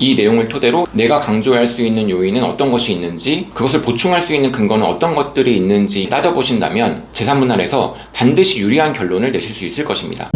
이 내용을 토대로 내가 강조할 수 있는 요인은 어떤 것이 있는지, 그것을 보충할 수 있는 근거는 어떤 것들이 있는지 따져보신다면 재산분할에서 반드시 유리한 결론을 내실 수 있을 것입니다.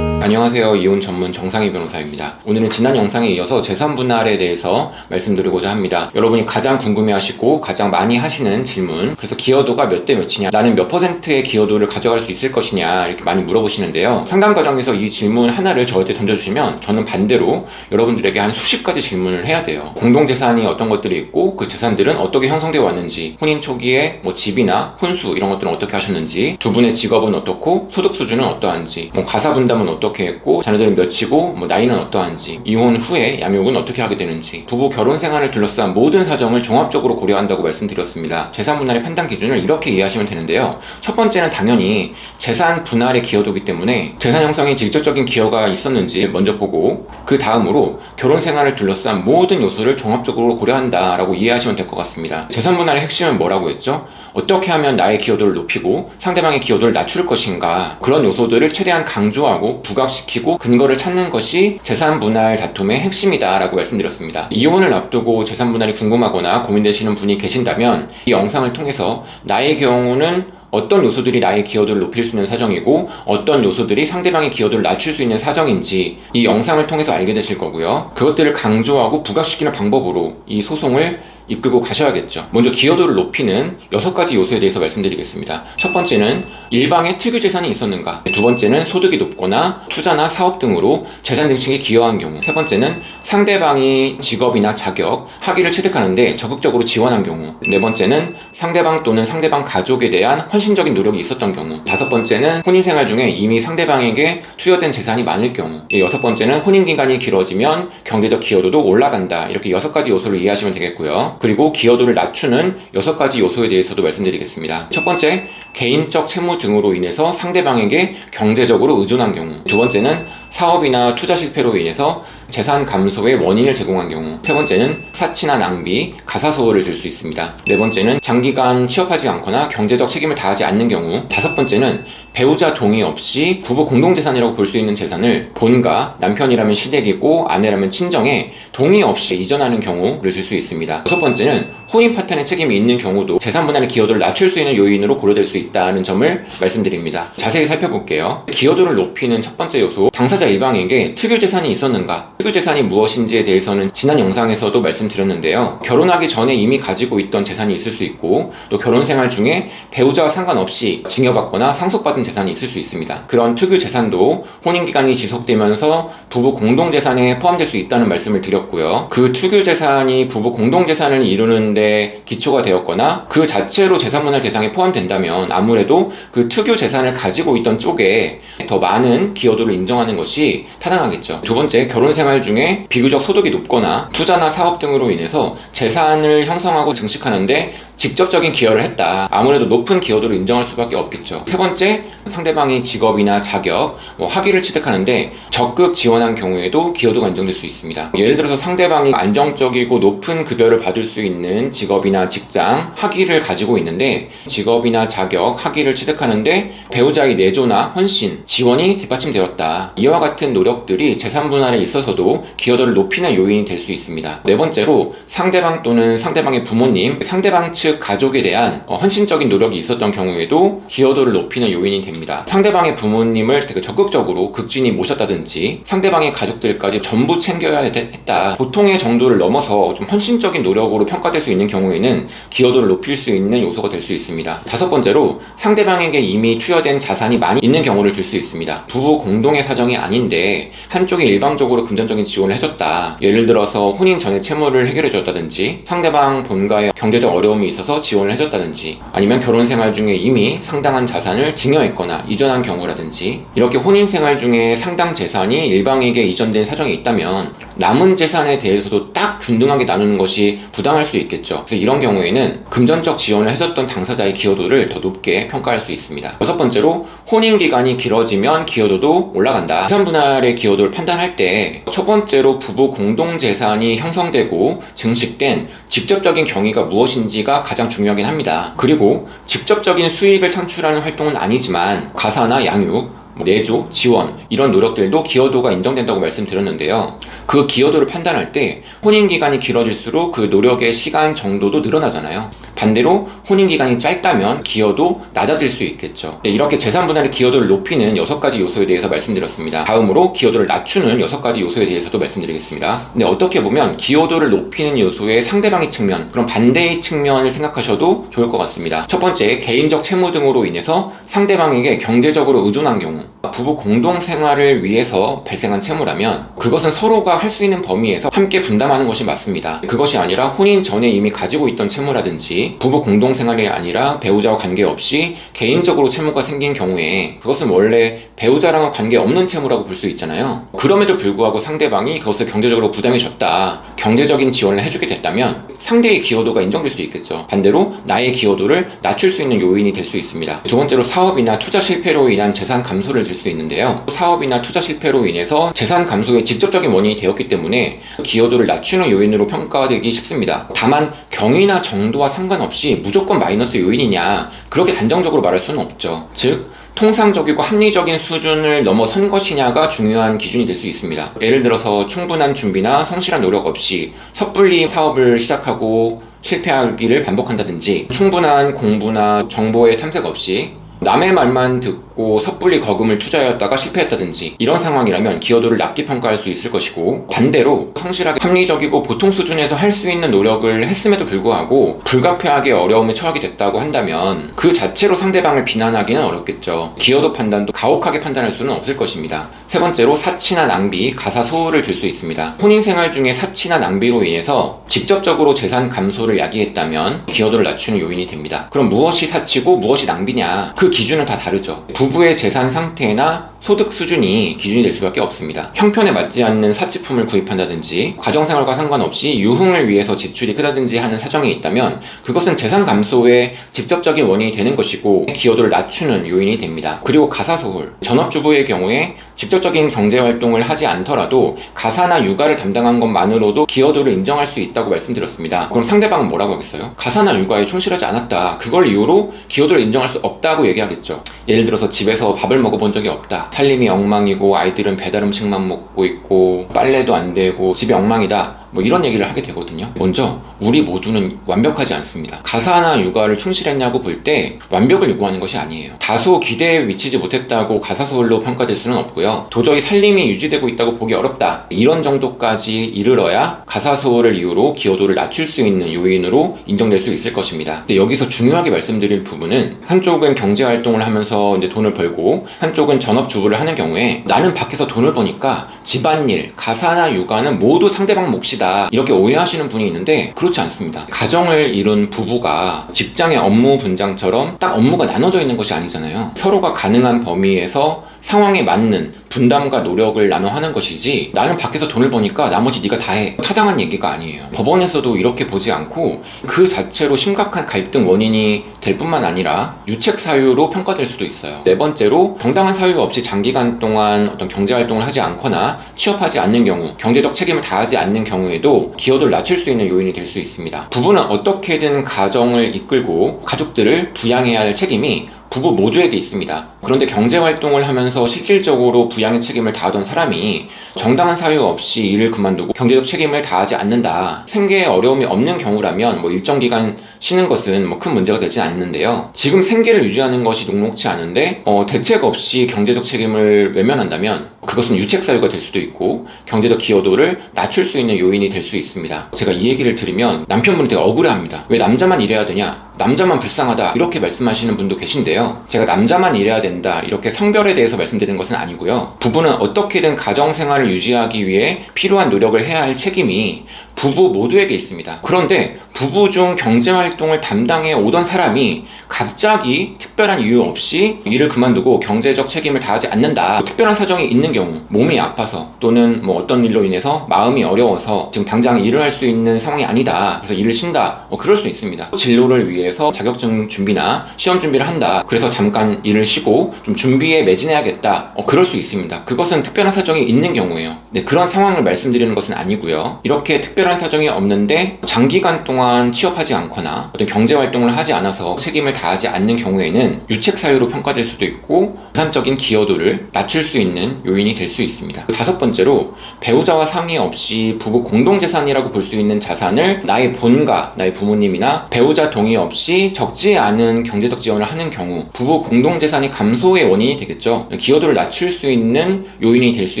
안녕하세요. 이혼 전문 정상희 변호사입니다. 오늘은 지난 영상에 이어서 재산분할에 대해서 말씀드리고자 합니다. 여러분이 가장 궁금해하시고 가장 많이 하시는 질문, 그래서 기여도가 몇 대 몇이냐, 나는 몇 %의 기여도를 가져갈 수 있을 것이냐, 이렇게 많이 물어보시는데요. 상담 과정에서 이 질문 하나를 저한테 던져주시면 저는 반대로 여러분들에게 한 수십 가지 질문을 해야 돼요. 공동재산이 어떤 것들이 있고 그 재산들은 어떻게 형성되어 왔는지, 혼인 초기에 집이나 혼수 이런 것들은 어떻게 하셨는지, 두 분의 직업은 어떻고 소득 수준은 어떠한지, 가사분담은 어떻게 했고 자녀들은 몇이고 나이는 어떠한지, 이혼 후에 양육은 어떻게 하게 되는지, 부부 결혼 생활을 둘러싼 모든 사정을 종합적으로 고려한다고 말씀드렸습니다. 재산분할의 판단 기준을 이렇게 이해하시면 되는데요. 첫 번째는 당연히 재산 분할의 기여도이기 때문에 재산 형성에 직접적인 기여가 있었는지 먼저 보고, 그 다음으로 결혼 생활을 둘러싼 모든 요소를 종합적으로 고려한다라고 이해하시면 될 것 같습니다. 재산분할의 핵심은 뭐라고 했죠? 어떻게 하면 나의 기여도를 높이고 상대방의 기여도를 낮출 것인가, 그런 요소들을 최대한 강조하고 부각시키고 근거를 찾는 것이 재산분할 다툼의 핵심이다 라고 말씀드렸습니다. 이혼을 앞두고 재산분할이 궁금하거나 고민되시는 분이 계신다면 이 영상을 통해서 나의 경우는 어떤 요소들이 나의 기여도를 높일 수 있는 사정이고 어떤 요소들이 상대방의 기여도를 낮출 수 있는 사정인지 이 영상을 통해서 알게 되실 거고요. 그것들을 강조하고 부각시키는 방법으로 이 소송을 이끌고 가셔야겠죠. 먼저 기여도를 높이는 6가지 요소에 대해서 말씀드리겠습니다. 첫 번째는 일방의 특유 재산이 있었는가, 두 번째는 소득이 높거나 투자나 사업 등으로 재산 증식에 기여한 경우, 세 번째는 상대방이 직업이나 자격, 학위를 취득하는데 적극적으로 지원한 경우, 네 번째는 상대방 또는 상대방 가족에 대한 헌신적인 노력이 있었던 경우, 다섯 번째는 혼인생활 중에 이미 상대방에게 투여된 재산이 많을 경우, 여섯 번째는 혼인기간이 길어지면 경제적 기여도도 올라간다. 이렇게 6가지 요소를 이해하시면 되겠고요. 그리고 기여도를 낮추는 6가지 요소에 대해서도 말씀드리겠습니다. 첫 번째, 개인적 채무 등으로 인해서 상대방에게 경제적으로 의존한 경우, 두 번째는 사업이나 투자 실패로 인해서 재산 감소의 원인을 제공한 경우, 세 번째는 사치나 낭비, 가사소홀을 들 수 있습니다. 네 번째는 장기간 취업하지 않거나 경제적 책임을 다하지 않는 경우, 다섯 번째는 배우자 동의 없이 부부 공동재산이라고 볼 수 있는 재산을 본가, 남편이라면 시댁이고 아내라면 친정에 동의 없이 이전하는 경우를 들 수 있습니다. 여섯 번째는 혼인 파탄의 책임이 있는 경우도 재산분할의 기여도를 낮출 수 있는 요인으로 고려될 수 있다는 점을 말씀드립니다. 자세히 살펴볼게요. 기여도를 높이는 첫 번째 요소, 당사자 일방에게 특유재산이 있었는가, 특유재산이 무엇인지에 대해서는 지난 영상에서도 말씀드렸는데요. 결혼하기 전에 이미 가지고 있던 재산이 있을 수 있고, 또 결혼생활 중에 배우자와 상관없이 증여받거나 상속받은 재산이 있을 수 있습니다. 그런 특유재산도 혼인기간이 지속되면서 부부 공동재산에 포함될 수 있다는 말씀을 드렸고요. 그 특유재산이 부부 공동재산을 이루는데 기초가 되었거나 그 자체로 재산분할 대상에 포함된다면 아무래도 그 특유재산을 가지고 있던 쪽에 더 많은 기여도를 인정하는 것이 타당하겠죠. 두 번째, 결혼생활 중에 비교적 소득이 높거나 투자나 사업 등으로 인해서 재산을 형성하고 증식하는데 직접적인 기여를 했다. 아무래도 높은 기여도를 인정할 수밖에 없겠죠. 세 번째, 상대방이 직업이나 자격, 학위를 취득하는데 적극 지원한 경우에도 기여도가 인정될 수 있습니다. 예를 들어서 상대방이 안정적이고 높은 급여를 받을 수 있는 직업이나 직장, 학위를 가지고 있는데 직업이나 자격, 학위를 취득하는데 배우자의 내조나 헌신, 지원이 뒷받침되었다. 이와 같은 노력들이 재산분할에 있어서도 기여도를 높이는 요인이 될 수 있습니다. 네 번째로, 상대방 또는 상대방의 부모님, 상대방 측 가족에 대한 헌신적인 노력이 있었던 경우에도 기여도를 높이는 요인이 됩니다. 상대방의 부모님을 되게 적극적으로 극진히 모셨다든지 상대방의 가족들까지 전부 챙겨야 했다. 보통의 정도를 넘어서 좀 헌신적인 노력으로 평가될 수 있는 경우에는 기여도를 높일 수 있는 요소가 될 수 있습니다. 다섯 번째로, 상대방에게 이미 투여된 자산이 많이 있는 경우를 들 수 있습니다. 부부 공동의 사정이 아닌데 한쪽이 일방적으로 금전적인 지원을 해줬다. 예를 들어서 혼인 전에 채무를 해결해줬다든지 상대방 본가에 경제적 어려움이 있어서 지원을 해줬다든지, 아니면 결혼 생활 중에 이미 상당한 자산을 증여했거나 이전한 경우라든지, 이렇게 혼인 생활 중에 상당 재산이 일방에게 이전된 사정이 있다면 남은 재산에 대해서도 딱 균등하게 나누는 것이 부당할 수 있겠죠. 그래서 이런 경우에는 금전적 지원을 해줬던 당사자의 기여도를 더 높게 평가할 수 있습니다. 여섯 번째로, 혼인 기간이 길어지면 기여도도 올라간다. 재산 분할의 기여도를 판단할 때 첫 번째로 부부 공동재산이 형성되고 증식된 직접적인 경위가 무엇인지가 가장 중요하긴 합니다. 그리고 직접적인 수익을 창출하는 활동은 아니지만 가사나 양육, 내조, 지원 이런 노력들도 기여도가 인정된다고 말씀드렸는데요. 그 기여도를 판단할 때 혼인기간이 길어질수록 그 노력의 시간 정도도 늘어나잖아요. 반대로 혼인기간이 짧다면 기여도 낮아질 수 있겠죠. 이렇게 재산분할의 기여도를 높이는 6가지 요소에 대해서 말씀드렸습니다. 다음으로 기여도를 낮추는 6가지 요소에 대해서도 말씀드리겠습니다. 근데 어떻게 보면 기여도를 높이는 요소의 상대방의 측면, 그런 반대의 측면을 생각하셔도 좋을 것 같습니다. 첫 번째, 개인적 채무 등으로 인해서 상대방에게 경제적으로 의존한 경우, 부부 공동생활을 위해서 발생한 채무라면 그것은 서로가 할 수 있는 범위에서 함께 분담하는 것이 맞습니다. 그것이 아니라 혼인 전에 이미 가지고 있던 채무라든지 부부 공동생활이 아니라 배우자와 관계없이 개인적으로 채무가 생긴 경우에 그것은 원래 배우자랑은 관계없는 채무라고 볼 수 있잖아요. 그럼에도 불구하고 상대방이 그것을 경제적으로 부담해줬다, 경제적인 지원을 해주게 됐다면 상대의 기여도가 인정될 수 있겠죠. 반대로 나의 기여도를 낮출 수 있는 요인이 될 수 있습니다. 두 번째로 사업이나 투자 실패로 인한 재산 감소를 들 수 있는데요. 사업이나 투자 실패로 인해서 재산 감소의 직접적인 원인이 되었기 때문에 기여도를 낮추는 요인으로 평가되기 쉽습니다. 다만 경위나 정도와 상관없이 무조건 마이너스 요인이냐, 그렇게 단정적으로 말할 수는 없죠. 즉 통상적이고 합리적인 수준을 넘어선 것이냐가 중요한 기준이 될 수 있습니다. 예를 들어서 충분한 준비나 성실한 노력 없이 섣불리 사업을 시작하고 실패하기를 반복한다든지, 충분한 공부나 정보의 탐색 없이 남의 말만 듣고 섣불리 거금을 투자하였다가 실패했다든지, 이런 상황이라면 기여도를 낮게 평가할 수 있을 것이고, 반대로 성실하게 합리적이고 보통 수준에서 할 수 있는 노력을 했음에도 불구하고 불가피하게 어려움에 처하게 됐다고 한다면 그 자체로 상대방을 비난하기는 어렵겠죠. 기여도 판단도 가혹하게 판단할 수는 없을 것입니다. 세 번째로 사치나 낭비, 가사소홀을 줄 수 있습니다. 혼인생활 중에 사치나 낭비로 인해서 직접적으로 재산 감소를 야기했다면 기여도를 낮추는 요인이 됩니다. 그럼 무엇이 사치고 무엇이 낭비냐, 그 기준은 다 다르죠. 부부의 재산 상태나 소득 수준이 기준이 될 수밖에 없습니다. 형편에 맞지 않는 사치품을 구입한다든지, 가정생활과 상관없이 유흥을 위해서 지출이 크다든지 하는 사정이 있다면 그것은 재산 감소의 직접적인 원인이 되는 것이고 기여도를 낮추는 요인이 됩니다. 그리고 가사소홀, 전업주부의 경우에 직접적인 경제활동을 하지 않더라도 가사나 육아를 담당한 것만으로도 기여도를 인정할 수 있다고 말씀드렸습니다. 그럼 상대방은 뭐라고 하겠어요? 가사나 육아에 충실하지 않았다, 그걸 이유로 기여도를 인정할 수 없다고 얘기하겠죠. 예를 들어서 집에서 밥을 먹어본 적이 없다, 살림이 엉망이고 아이들은 배달 음식만 먹고 있고 빨래도 안 되고 집이 엉망이다, 뭐 이런 얘기를 하게 되거든요. 먼저 우리 모두는 완벽하지 않습니다. 가사나 육아를 충실했냐고 볼 때 완벽을 요구하는 것이 아니에요. 다소 기대에 미치지 못했다고 가사소홀로 평가될 수는 없고요. 도저히 살림이 유지되고 있다고 보기 어렵다, 이런 정도까지 이르러야 가사소홀을 이유로 기여도를 낮출 수 있는 요인으로 인정될 수 있을 것입니다. 근데 여기서 중요하게 말씀드릴 부분은, 한쪽은 경제활동을 하면서 이제 돈을 벌고 한쪽은 전업주부를 하는 경우에 나는 밖에서 돈을 버니까 집안일, 가사나 육아는 모두 상대방 몫이다, 이렇게 오해하시는 분이 있는데 그렇지 않습니다. 가정을 이룬 부부가 직장의 업무 분장처럼 딱 업무가 나눠져 있는 것이 아니잖아요. 서로가 가능한 범위에서 상황에 맞는 분담과 노력을 나눠 하는 것이지, 나는 밖에서 돈을 버니까 나머지 네가 다 해, 타당한 얘기가 아니에요. 법원에서도 이렇게 보지 않고 그 자체로 심각한 갈등 원인이 될 뿐만 아니라 유책 사유로 평가될 수도 있어요. 네 번째로, 정당한 사유 없이 장기간 동안 어떤 경제활동을 하지 않거나 취업하지 않는 경우, 경제적 책임을 다하지 않는 경우에도 기여도를 낮출 수 있는 요인이 될 수 있습니다. 부부는 어떻게든 가정을 이끌고 가족들을 부양해야 할 책임이 부부 모두에게 있습니다. 그런데 경제활동을 하면서 실질적으로 부양의 책임을 다하던 사람이 정당한 사유 없이 일을 그만두고 경제적 책임을 다하지 않는다, 생계에 어려움이 없는 경우라면 일정 기간 쉬는 것은 큰 문제가 되지 않는데요. 지금 생계를 유지하는 것이 녹록치 않은데 대책 없이 경제적 책임을 외면한다면 그것은 유책 사유가 될 수도 있고 경제적 기여도를 낮출 수 있는 요인이 될 수 있습니다. 제가 이 얘기를 들으면 남편분이 되게 억울해합니다. 왜 남자만 일해야 되냐, 남자만 불쌍하다, 이렇게 말씀하시는 분도 계신데요. 제가 남자만 일해야 된다, 이렇게 성별에 대해서 말씀드리는 것은 아니고요. 부부는 어떻게든 가정생활을 유지하기 위해 필요한 노력을 해야 할 책임이 부부 모두에게 있습니다. 그런데 부부 중 경제활동을 담당해 오던 사람이 갑자기 특별한 이유 없이 일을 그만두고 경제적 책임을 다하지 않는다, 특별한 사정이 있는 경우, 몸이 아파서 또는 뭐 어떤 일로 인해서 마음이 어려워서 지금 당장 일을 할 수 있는 상황이 아니다, 그래서 일을 쉰다, 그럴 수 있습니다. 진로를 위해서 자격증 준비나 시험 준비를 한다, 그래서 잠깐 일을 쉬고 좀 준비에 매진해야겠다, 그럴 수 있습니다. 그것은 특별한 사정이 있는 경우예요. 네, 그런 상황을 말씀드리는 것은 아니고요. 이렇게 특별한 사정이 없는데 장기간 동안 취업하지 않거나 어떤 경제활동을 하지 않아서 책임을 다하지 않는 경우에는 유책 사유로 평가될 수도 있고 부산적인 기여도를 낮출 수 있는 요인이 될 수 있습니다. 다섯 번째로, 배우자와 상의 없이 부부 공동재산이라고 볼 수 있는 자산을 나의 본가, 나의 부모님이나 배우자 동의 없이 적지 않은 경제적 지원을 하는 경우 부부 공동재산이 감소의 원인이 되겠죠. 기여도를 낮출 수 있는 요인이 될 수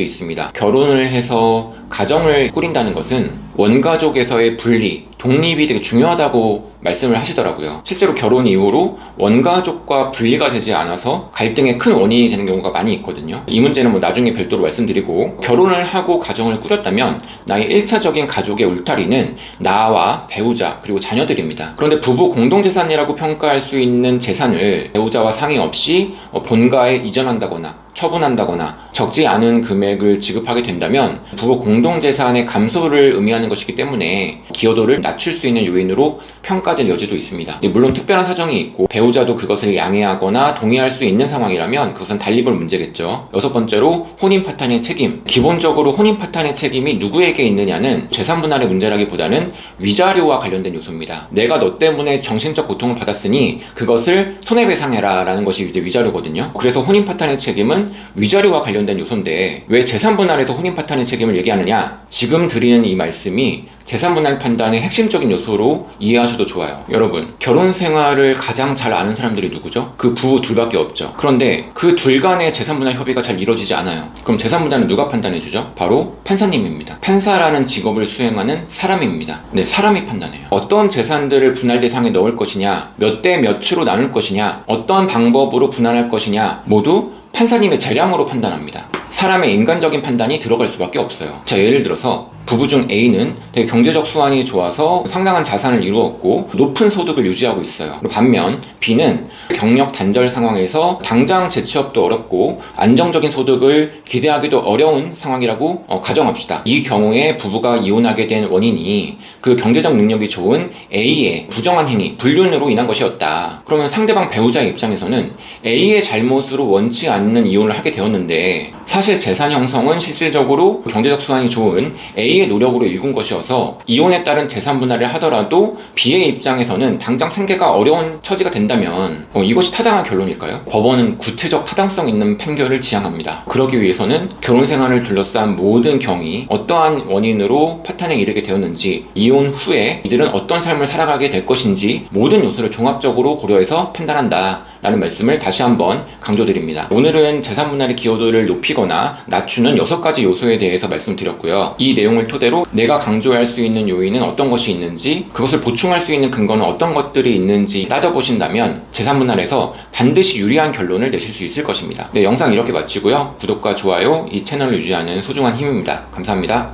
있습니다. 결혼을 해서 가정을 꾸린다는 것은 원가족에서의 분리, 독립이 되게 중요하다고 말씀을 하시더라고요. 실제로 결혼 이후로 원가족과 분리가 되지 않아서 갈등의 큰 원인이 되는 경우가 많이 있거든요. 이 문제는 뭐 나중에 별도로 말씀드리고, 결혼을 하고 가정을 꾸렸다면 나의 1차적인 가족의 울타리는 나와 배우자 그리고 자녀들입니다. 그런데 부부 공동재산이라고 평가할 수 있는 재산을 배우자와 상의 없이 본가에 이전한다거나 처분한다거나 적지 않은 금액을 지급하게 된다면 부부 공동재산의 감소를 의미하는 것이기 때문에 기여도를 낮출 수 있는 요인으로 평가될 여지도 있습니다. 물론 특별한 사정이 있고 배우자도 그것을 양해하거나 동의할 수 있는 상황이라면 그것은 달리 볼 문제겠죠. 여섯 번째로, 혼인 파탄의 책임. 기본적으로 혼인 파탄의 책임이 누구에게 있느냐는 재산 분할의 문제라기보다는 위자료와 관련된 요소입니다. 내가 너 때문에 정신적 고통을 받았으니 그것을 손해배상해라 라는 것이 이제 위자료거든요. 그래서 혼인 파탄의 책임은 위자료와 관련된 요소인데 왜 재산분할에서 혼인파탄의 책임을 얘기하느냐? 지금 드리는 이 말씀이 재산분할 판단의 핵심적인 요소로 이해하셔도 좋아요. 여러분, 결혼 생활을 가장 잘 아는 사람들이 누구죠? 그 부부 둘밖에 없죠. 그런데 그 둘 간의 재산분할 협의가 잘 이루어지지 않아요. 그럼 재산분할은 누가 판단해주죠? 바로 판사님입니다. 판사라는 직업을 수행하는 사람입니다. 네, 사람이 판단해요. 어떤 재산들을 분할 대상에 넣을 것이냐, 몇 대 몇으로 나눌 것이냐, 어떤 방법으로 분할할 것이냐, 모두 판사님의 재량으로 판단합니다. 사람의 인간적인 판단이 들어갈 수밖에 없어요. 자, 예를 들어서 부부 중 A는 되게 경제적 수완이 좋아서 상당한 자산을 이루었고 높은 소득을 유지하고 있어요. 반면 B는 경력 단절 상황에서 당장 재취업도 어렵고 안정적인 소득을 기대하기도 어려운 상황이라고 가정합시다. 이 경우에 부부가 이혼하게 된 원인이 그 경제적 능력이 좋은 A의 부정한 행위, 불륜으로 인한 것이었다. 그러면 상대방 배우자의 입장에서는 A의 잘못으로 원치 않는 이혼을 하게 되었는데 사실 재산 형성은 실질적으로 경제적 수완이 좋은 A의 노력으로 이룬 것이어서 이혼에 따른 재산 분할을 하더라도 B의 입장에서는 당장 생계가 어려운 처지가 된다면 이것이 타당한 결론일까요? 법원은 구체적 타당성 있는 판결을 지향합니다. 그러기 위해서는 결혼 생활을 둘러싼 모든 경위, 어떠한 원인으로 파탄에 이르게 되었는지, 이혼 후에 이들은 어떤 삶을 살아가게 될 것인지 모든 요소를 종합적으로 고려해서 판단한다 라는 말씀을 다시 한번 강조드립니다. 오늘은 재산 분할의 기여도를 높이거나 낮추는 6가지 요소에 대해서 말씀드렸고요. 이 내용을 토대로 내가 강조할 수 있는 요인은 어떤 것이 있는지, 그것을 보충할 수 있는 근거는 어떤 것들이 있는지 따져보신다면 재산 분할에서 반드시 유리한 결론을 내실 수 있을 것입니다. 네, 영상 이렇게 마치고요. 구독과 좋아요, 이 채널을 유지하는 소중한 힘입니다. 감사합니다.